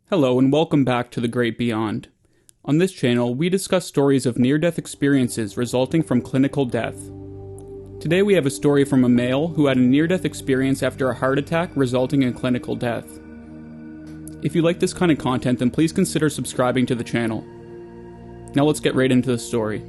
Hello and welcome back to The Great Beyond. On this channel, we discuss stories of near-death experiences resulting from clinical death. Today we have a story from a male who had a near-death experience after a heart attack resulting in clinical death. If you like this kind of content, then please consider subscribing to the channel. Now let's get right into the story.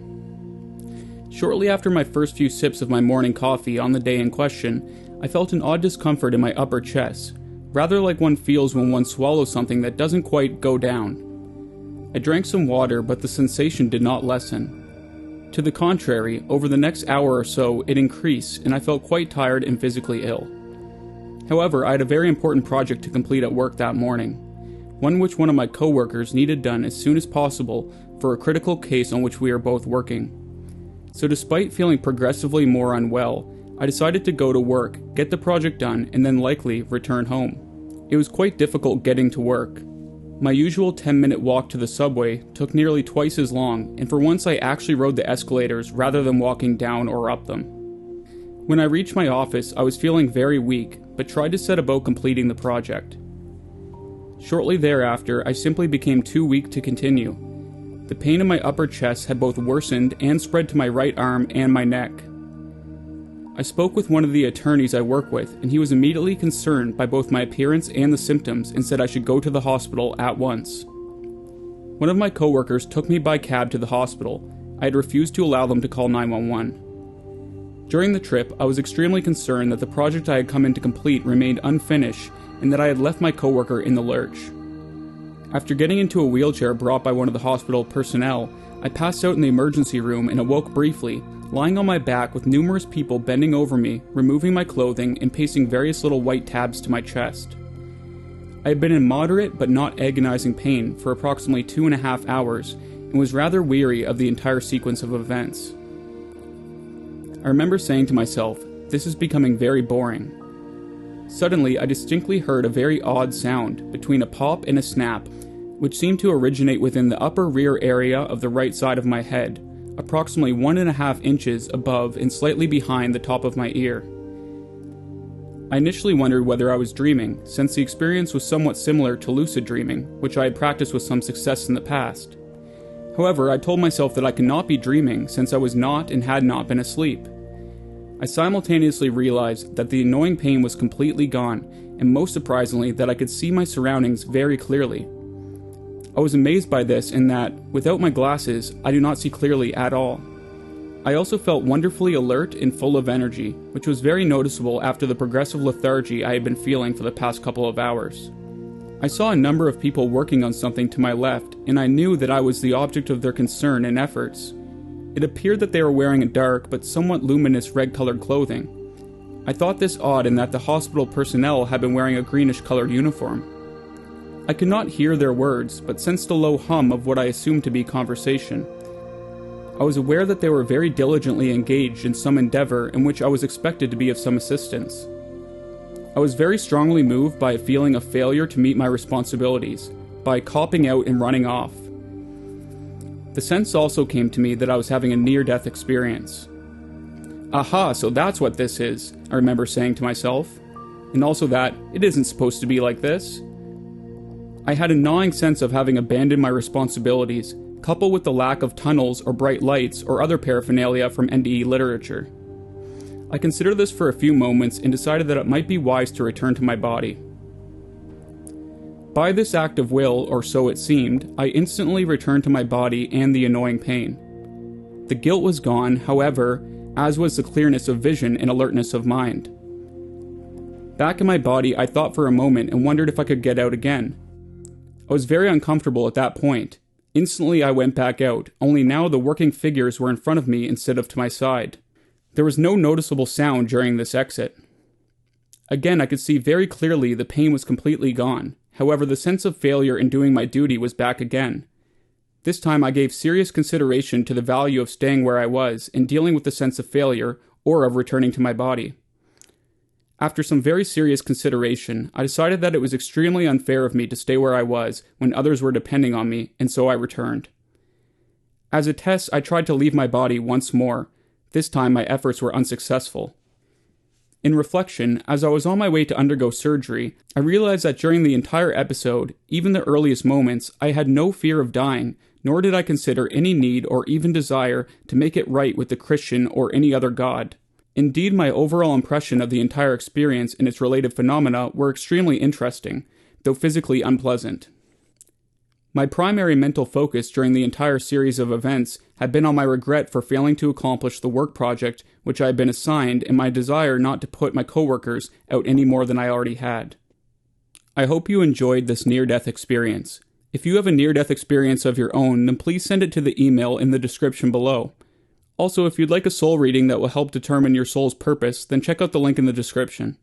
Shortly after my first few sips of my morning coffee on the day in question, I felt an odd discomfort in my upper chest, rather like one feels when one swallows something that doesn't quite go down. I drank some water, but the sensation did not lessen. To the contrary, over the next hour or so, it increased, and I felt quite tired and physically ill. However, I had a very important project to complete at work that morning, one which one of my co-workers needed done as soon as possible for a critical case on which we are both working. So despite feeling progressively more unwell, I decided to go to work, get the project done, and then likely return home. It was quite difficult getting to work. My usual 10-minute walk to the subway took nearly twice as long, and for once I actually rode the escalators rather than walking down or up them. When I reached my office, I was feeling very weak, but tried to set about completing the project. Shortly thereafter, I simply became too weak to continue. The pain in my upper chest had both worsened and spread to my right arm and my neck. I spoke with one of the attorneys I work with, and he was immediately concerned by both my appearance and the symptoms and said I should go to the hospital at once. One of my coworkers took me by cab to the hospital. I had refused to allow them to call 911. During the trip, I was extremely concerned that the project I had come in to complete remained unfinished and that I had left my coworker in the lurch. After getting into a wheelchair brought by one of the hospital personnel, I passed out in the emergency room and awoke briefly, lying on my back with numerous people bending over me, removing my clothing, and pasting various little white tabs to my chest. I had been in moderate but not agonizing pain for approximately 2.5 hours, and was rather weary of the entire sequence of events. I remember saying to myself, "This is becoming very boring." Suddenly, I distinctly heard a very odd sound, between a pop and a snap, which seemed to originate within the upper rear area of the right side of my head, approximately 1.5 inches above and slightly behind the top of my ear. I initially wondered whether I was dreaming, since the experience was somewhat similar to lucid dreaming, which I had practiced with some success in the past. However, I told myself that I could not be dreaming since I was not and had not been asleep. I simultaneously realized that the annoying pain was completely gone, and most surprisingly that I could see my surroundings very clearly. I was amazed by this in that, without my glasses, I do not see clearly at all. I also felt wonderfully alert and full of energy, which was very noticeable after the progressive lethargy I had been feeling for the past couple of hours. I saw a number of people working on something to my left, and I knew that I was the object of their concern and efforts. It appeared that they were wearing dark but somewhat luminous red-colored clothing. I thought this odd in that the hospital personnel had been wearing a greenish-colored uniform. I could not hear their words, but sensed a low hum of what I assumed to be conversation. I was aware that they were very diligently engaged in some endeavor in which I was expected to be of some assistance. I was very strongly moved by a feeling of failure to meet my responsibilities, by copping out and running off. The sense also came to me that I was having a near-death experience. "Aha, so that's what this is," I remember saying to myself, and also that it isn't supposed to be like this. I had a gnawing sense of having abandoned my responsibilities, coupled with the lack of tunnels or bright lights or other paraphernalia from NDE literature. I considered this for a few moments and decided that it might be wise to return to my body. By this act of will, or so it seemed, I instantly returned to my body and the annoying pain. The guilt was gone, however, as was the clearness of vision and alertness of mind. Back in my body, I thought for a moment and wondered if I could get out again. I was very uncomfortable at that point. Instantly I went back out, only now the working figures were in front of me instead of to my side. There was no noticeable sound during this exit. Again, I could see very clearly the pain was completely gone. However, the sense of failure in doing my duty was back again. This time I gave serious consideration to the value of staying where I was and dealing with the sense of failure or of returning to my body. After some very serious consideration, I decided that it was extremely unfair of me to stay where I was when others were depending on me, and so I returned. As a test, I tried to leave my body once more. This time my efforts were unsuccessful. In reflection, as I was on my way to undergo surgery, I realized that during the entire episode, even the earliest moments, I had no fear of dying, nor did I consider any need or even desire to make it right with the Christian or any other God. Indeed, my overall impression of the entire experience and its related phenomena were extremely interesting, though physically unpleasant. My primary mental focus during the entire series of events had been on my regret for failing to accomplish the work project which I had been assigned and my desire not to put my coworkers out any more than I already had. I hope you enjoyed this near-death experience. If you have a near-death experience of your own, then please send it to the email in the description below. Also, if you'd like a soul reading that will help determine your soul's purpose, then check out the link in the description.